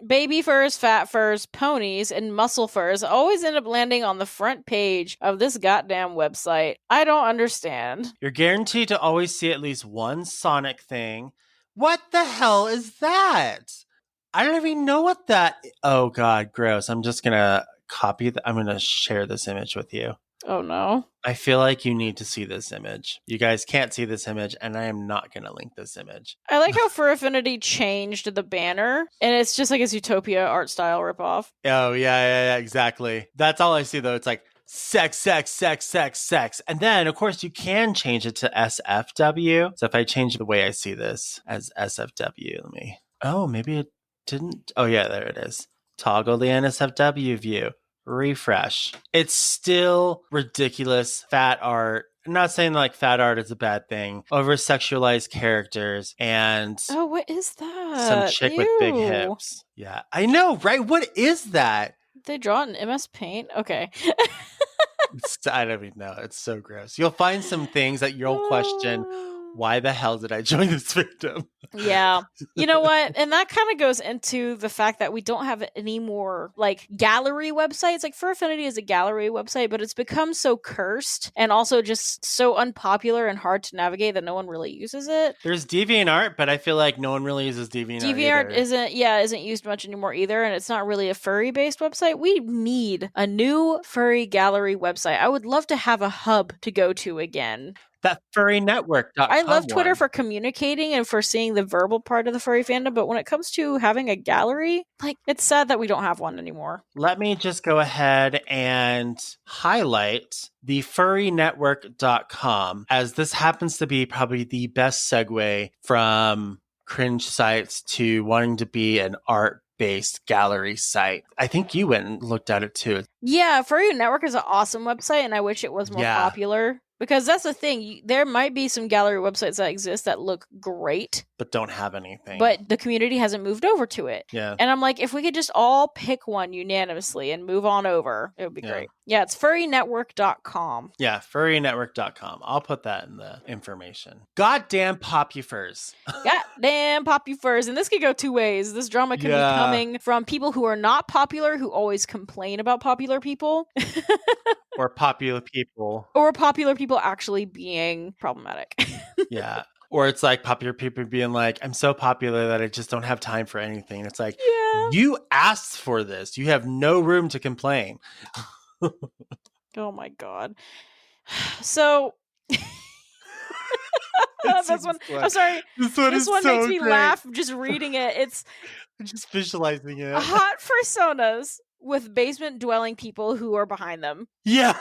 Baby furs, fat furs, ponies, and muscle furs always end up landing on the front page of this goddamn website. I don't understand. You're guaranteed to always see at least one Sonic thing. What the hell is that? I don't even know what that. Oh God, gross. I'm just gonna I'm gonna share this image with you. Oh no. I feel like you need to see this image. You guys can't see this image, and I am not going to link this image. I like how Fur Affinity changed the banner, and it's just like a Zootopia art style ripoff. Oh, yeah, exactly. That's all I see, though. It's like sex, sex, sex, sex, sex. And then, of course, you can change it to SFW. So if I change the way I see this as SFW, let me... Oh, maybe it didn't... Oh, yeah, there it is. Toggle the NSFW view. Refresh. It's still ridiculous fat art. I'm not saying like fat art is a bad thing. Over sexualized characters and oh, what is that? Some chick with big hips. Yeah, I know, right? What is that? They draw it in MS Paint. Okay. I don't even know. It's so gross. You'll find some things that you'll question. Why the hell did I join this fandom? Yeah. You know what? And that kind of goes into the fact that we don't have any more like gallery websites. Like Fur Affinity is a gallery website, but it's become so cursed and also just so unpopular and hard to navigate that no one really uses it. There's DeviantArt, but I feel like no one really uses DeviantArt. DeviantArt isn't used much anymore either, and it's not really a furry based website. We need a new furry gallery website. I would love to have a hub to go to again. That furrynetwork.com. I love Twitter for communicating and for seeing the verbal part of the furry fandom, but when it comes to having a gallery, like, it's sad that we don't have one anymore. Let me just go ahead and highlight the furrynetwork.com, as this happens to be probably the best segue from cringe sites to wanting to be an art-based gallery site. I think you went and looked at it too. Yeah, Furry Network is an awesome website, and I wish it was more popular. Because that's the thing. There might be some gallery websites that exist that look great, but don't have anything. But the community hasn't moved over to it. Yeah. And I'm like, if we could just all pick one unanimously and move on over, it would be great. Yeah, it's furrynetwork.com. Yeah, furrynetwork.com. I'll put that in the information. Goddamn popufurs. Goddamn popufurs. And this could go two ways. This drama could be coming from people who are not popular, who always complain about popular people. Or popular people. Or popular people actually being problematic. Yeah. Or it's like popular people being like, I'm so popular that I just don't have time for anything. It's like, you asked for this. You have no room to complain. Oh my God. So... this one, I'm sorry. This one makes me laugh just reading it. It's just visualizing it. Hot personas with basement dwelling people who are behind them. Yeah.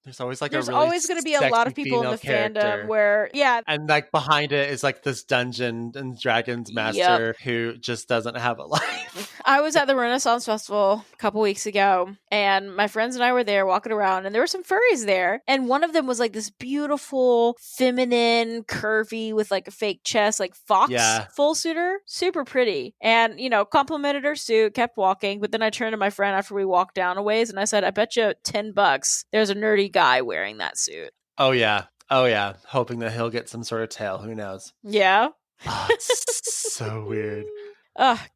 There's always like there's a really always going to be a lot of people in the fandom where and like behind it is like this Dungeon and Dragons master who just doesn't have a life. I was at the Renaissance Festival a couple weeks ago, and my friends and I were there walking around, and there were some furries there, and one of them was like this beautiful, feminine, curvy with like a fake chest, like fox full suitor, super pretty, and complimented her suit, kept walking, but then I turned to my friend after we walked down a ways, and I said, I bet you $10 there's a nerdy guy wearing that suit. Oh yeah, hoping that he'll get some sort of tail. Who knows? Yeah. Oh, it's so weird.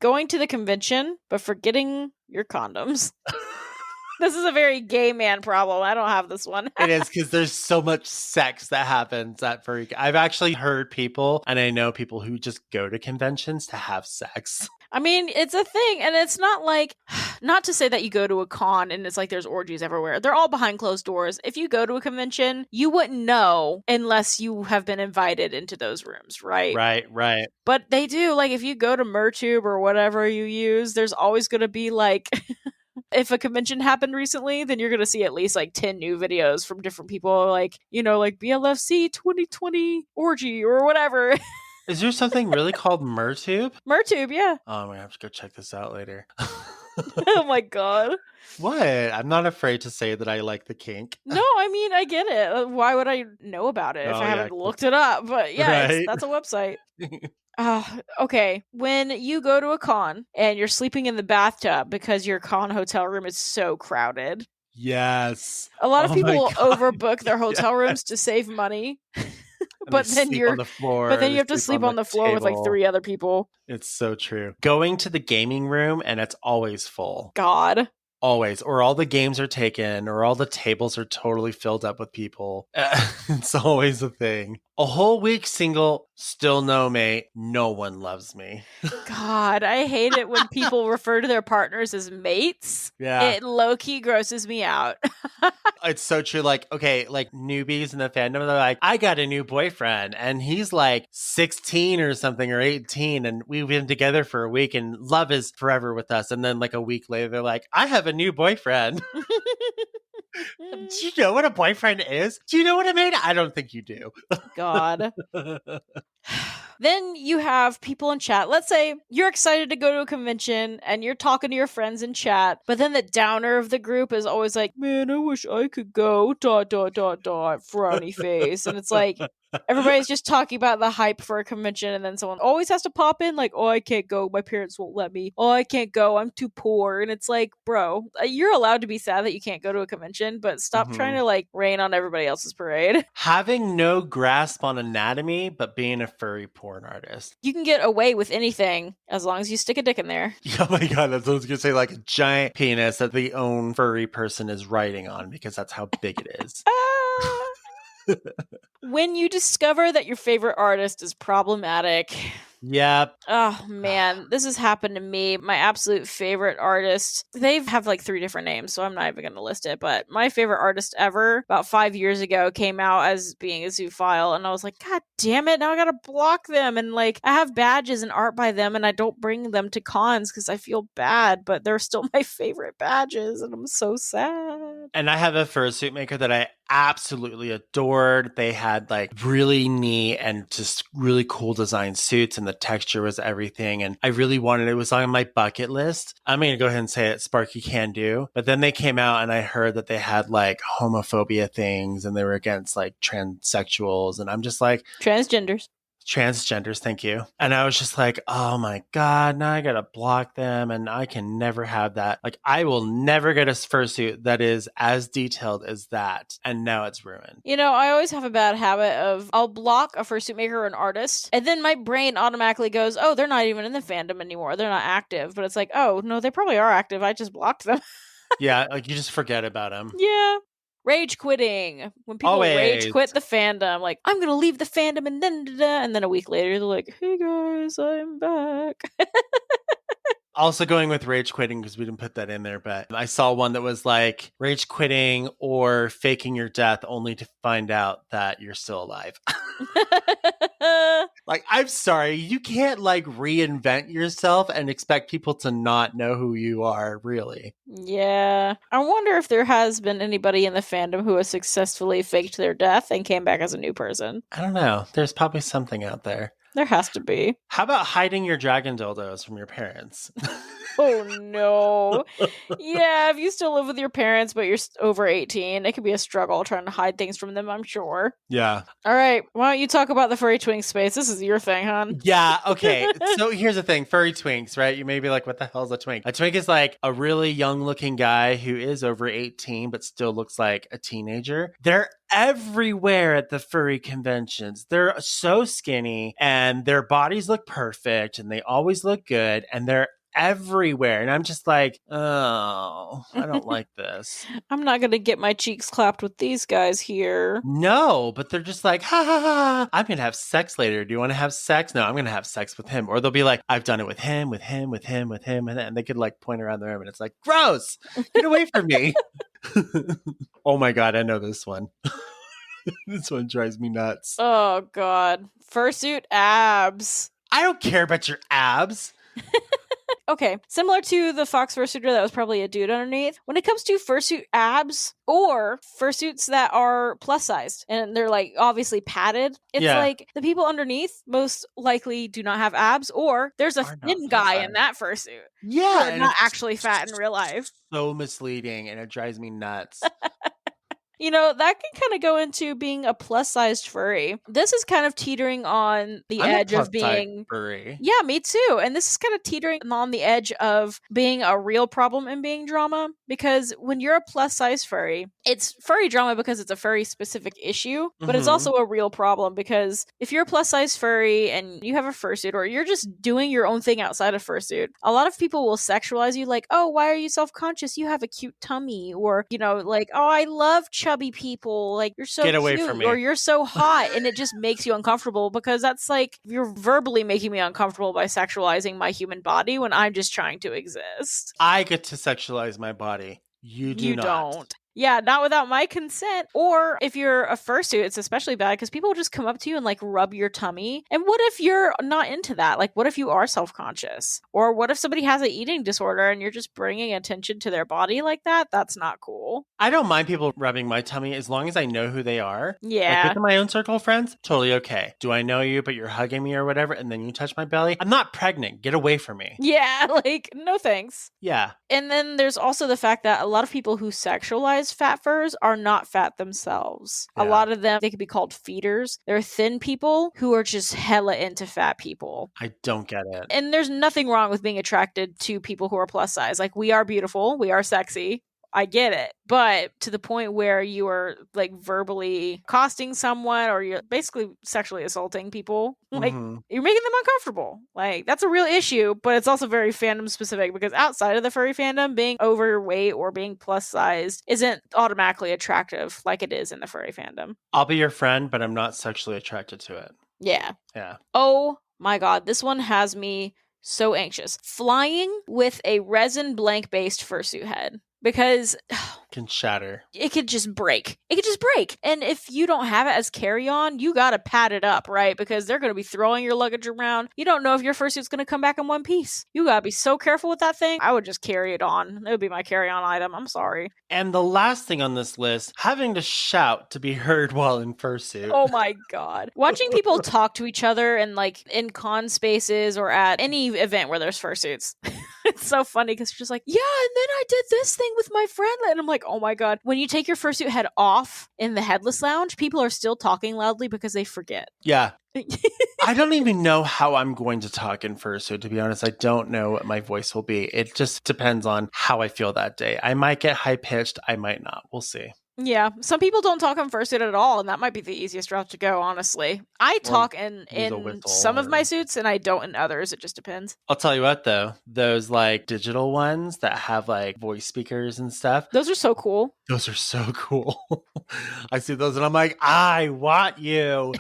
Going to the convention but forgetting your condoms. This is a very gay man problem. I don't have this one. It is, because there's so much sex that happens at furry. I've actually heard people, and I know people who just go to conventions to have sex. I mean, it's a thing, and it's not like, not to say that you go to a con and it's like there's orgies everywhere. They're all behind closed doors. If you go to a convention, you wouldn't know unless you have been invited into those rooms, right? Right. But they do, like, if you go to Mertube or whatever you use, there's always going to be like... If a convention happened recently, then you're going to see at least like 10 new videos from different people, like, like BLFC 2020 orgy or whatever. Is there something really called Mertube? Mertube, yeah. Oh, I'm going to have to go check this out later. Oh my God. What? I'm not afraid to say that I like the kink. No, I mean, I get it. Why would I know about it if I haven't looked it up? But yeah, that's a website. Okay. When you go to a con and you're sleeping in the bathtub because your con hotel room is so crowded. Yes. A lot of people will overbook their hotel rooms to save money. but then sleep on the floor. but then you they have to sleep on the floor with like table. 3 other people. It's so true. Going to the gaming room and it's always full. God. Always. Or all the games are taken, or all the tables are totally filled up with people. It's always a thing. A whole week single, still no mate. No one loves me. God, I hate it when people refer to their partners as mates. Yeah. It low-key grosses me out. It's so true. Like, okay, like newbies in the fandom, they're like, I got a new boyfriend and he's like 16 or something or 18 and we've been together for a week and love is forever with us. And then like a week later, they're like, I have a new boyfriend. Do you know what a boyfriend is? Do you know what I mean? I don't think you do. God. Then you have people in chat. Let's say you're excited to go to a convention and you're talking to your friends in chat, but then the downer of the group is always like, man, I wish I could go, ... frowny face. And it's like, everybody's just talking about the hype for a convention, and then someone always has to pop in like, oh, I can't go, my parents won't let me. Oh, I can't go, I'm too poor. And it's like, bro, you're allowed to be sad that you can't go to a convention, but stop trying to like rain on everybody else's parade. Having no grasp on anatomy, but being a furry porn artist. You can get away with anything as long as you stick a dick in there. Oh my god, that's what I was gonna say, like a giant penis that the own furry person is riding on because that's how big it is. When you discover that your favorite artist is problematic. Yep. Oh man, this has happened to me. My absolute favorite artist, they have like 3 different names, so I'm not even going to list it, but my favorite artist ever, about 5 years ago, came out as being a zoophile, and I was like, God damn it, now I gotta block them. And like, I have badges and art by them, and I don't bring them to cons because I feel bad, but they're still my favorite badges, and I'm so sad. And I have a fursuit maker that I absolutely adored. They had like really neat and just really cool design suits, and the texture was everything. And I really wanted it was on my bucket list. I'm going to go ahead and say it, Sparky Can Do. But then they came out and I heard that they had like homophobia things and they were against like transsexuals. And I'm just like, transgenders, thank you. And I was just like, oh my god, now I gotta block them and I can never have that. Like, I will never get a fursuit that is as detailed as that. And now it's ruined. You know, I always have a bad habit of I'll block a fursuit maker or an artist, and then my brain automatically goes, oh, they're not even in the fandom anymore, they're not active. But it's like, oh no, they probably are active, I just blocked them. Yeah, like you just forget about them. Yeah. Rage quitting. When people rage quit the fandom, like, I'm gonna leave the fandom and then a week later they're like, hey guys, I'm back. Also going with rage quitting because we didn't put that in there, but I saw one that was like rage quitting or faking your death only to find out that you're still alive. Like, I'm sorry, you can't like reinvent yourself and expect people to not know who you are, really. Yeah. I wonder if there has been anybody in the fandom who has successfully faked their death and came back as a new person. I don't know. There's probably something out there. There has to be. How about hiding your dragon dildos from your parents? Oh no. Yeah, if you still live with your parents but you're over 18, it could be a struggle trying to hide things from them, I'm sure. Yeah. All right, why don't you talk about the furry twink space? This is your thing, hon. Yeah, okay. So here's the thing, furry twinks, right? You may be like, what the hell is a twink? A twink is like a really young looking guy who is over 18 but still looks like a teenager. They're everywhere at the furry conventions. They're so skinny and their bodies look perfect and they always look good and they're everywhere. And I'm just like, oh, I don't like this. I'm not going to get my cheeks clapped with these guys here. No, but they're just like, ha ha ha, I'm going to have sex later. Do you want to have sex? No, I'm going to have sex with him. Or they'll be like, I've done it with him, with him, with him, with him. And they could like point around the room and it's like, gross, get away from me. Oh my God, I know this one. This one drives me nuts. Oh God. Fursuit abs. I don't care about your abs. Okay, similar to the fox fursuiter that was probably a dude underneath, when it comes to fursuit abs or fursuits that are plus sized and they're like obviously padded, it's like the people underneath most likely do not have abs, or there's a thin guy in that fursuit. Yeah, and not actually fat in real life. So misleading and it drives me nuts. You know, that can kind of go into being a plus-sized furry. This is kind of teetering on the I'm a edge plus of size being... furry. Yeah, me too. And this is kind of teetering on the edge of being a real problem and being drama, because when you're a plus size furry, it's furry drama because it's a furry specific issue, but it's Mhm. also a real problem because if you're a plus size furry and you have a fursuit or you're just doing your own thing outside of fursuit, a lot of people will sexualize you like, oh, why are you self-conscious? You have a cute tummy. Or, you know, like, oh, I love chubby people. Like, you're so Get away cute from or me. you're so hot. And it just makes you uncomfortable because that's like, you're verbally making me uncomfortable by sexualizing my human body when I'm just trying to exist. I get to sexualize my body. You do You not. don't. Yeah, not without my consent. Or if you're a fursuit, it's especially bad because people will just come up to you and like rub your tummy. And what if you're not into that? Like, what if you are self conscious? Or what if somebody has an eating disorder and you're just bringing attention to their body like that? That's not cool. I don't mind people rubbing my tummy as long as I know who they are. Like Yeah. within my own circle of friends, totally okay. Do I know you, but you're hugging me or whatever, and then you touch my belly? I'm not pregnant. Get away from me. Yeah, like, no thanks. Yeah. And then there's also the fact that a lot of people who sexualize fat furs are not fat themselves. A Yeah. lot of them, they could be called feeders. They're thin people who are just hella into fat people. I don't get it. And there's nothing wrong with being attracted to people who are plus size. Like, we are beautiful, we are sexy. I get it. But to the point where you are like verbally accosting someone or you're basically sexually assaulting people, like you're making them uncomfortable. Like, that's a real issue, but it's also very fandom specific because outside of the furry fandom, being overweight or being plus sized isn't automatically attractive like it is in the furry fandom. I'll be your friend, but I'm not sexually attracted to it. Yeah. Yeah. Oh my God. This one has me so anxious. Flying with a resin blank based fursuit head. Because Can shatter. it could just break. It could just break. And if you don't have it as carry-on, you gotta pad it up, right? Because they're gonna be throwing your luggage around. You don't know if your fursuit's gonna come back in one piece. You gotta be so careful with that thing. I would just carry it on. It would be my carry-on item. I'm sorry. And the last thing on this list, having to shout to be heard while in fursuit. Oh my God. Watching people talk to each other and like in con spaces or at any event where there's fursuits. It's so funny because you're just like, yeah, and then I did this thing with my friend. And I'm like, oh my God. When you take your fursuit head off in the headless lounge, people are still talking loudly because they forget. Yeah. I don't even know how I'm going to talk in fursuit, to be honest. I don't know what my voice will be. It just depends on how I feel that day. I might get high pitched. I might not. We'll see. Yeah, some people don't talk in fursuit at all, and that might be the easiest route to go, honestly. I talk in some of my suits, and I don't in others. It just depends. I'll tell you what, though. Those, like, digital ones that have, like, voice speakers and stuff. Those are so cool. Those are so cool. I see those, and I'm like, I want you.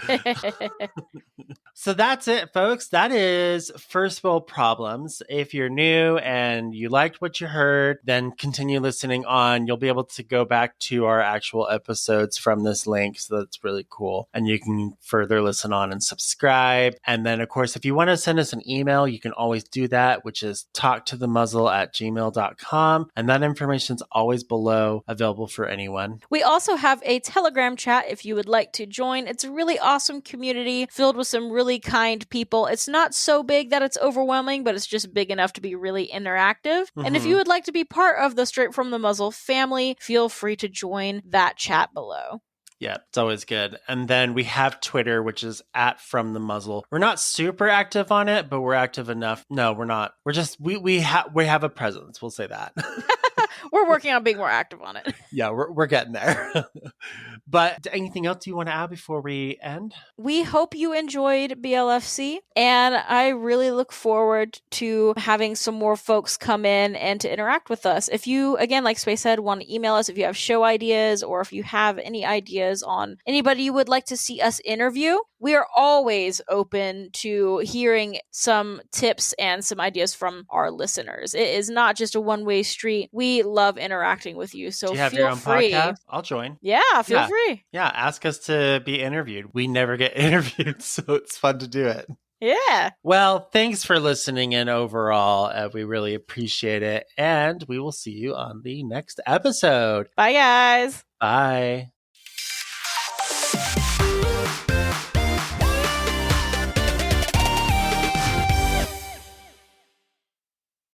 So that's it, folks. That is Furst World Problems. If you're new and you liked what you heard, then continue listening on. You'll be able to go back to our actual episodes from this link. So that's really cool. And you can further listen on and subscribe. And then, of course, if you want to send us an email, you can always do that, which is talktothemuzzle@gmail.com. And that information is always below, available for anyone. We also have a Telegram chat if you would like to join. It's a really awesome community filled with some really kind people. It's not so big that it's overwhelming, but it's just big enough to be really interactive. And if you would like to be part of the Straight from the Muzzle family, feel free to join that chat below. Yeah, it's always good. And then we have Twitter, which is @FromTheMuzzle. We're not super active on it, but we're active enough. No, we're not. We're just we have a presence. We'll say that. We're working on being more active on it. Yeah, we're getting there. But anything else you want to add before we end? We hope you enjoyed BLFC, and I really look forward to having some more folks come in and to interact with us. If you, again, like Space said, want to email us if you have show ideas or if you have any ideas on anybody you would like to see us interview, we are always open to hearing some tips and some ideas from our listeners. It is not just a one-way street. We love interacting with you, so Do you have feel your own free. podcast? I'll join. Yeah, feel free. Yeah, ask us to be interviewed. We never get interviewed, so it's fun to do it. Yeah. Well, thanks for listening in overall. We really appreciate it. And we will see you on the next episode. Bye, guys. Bye.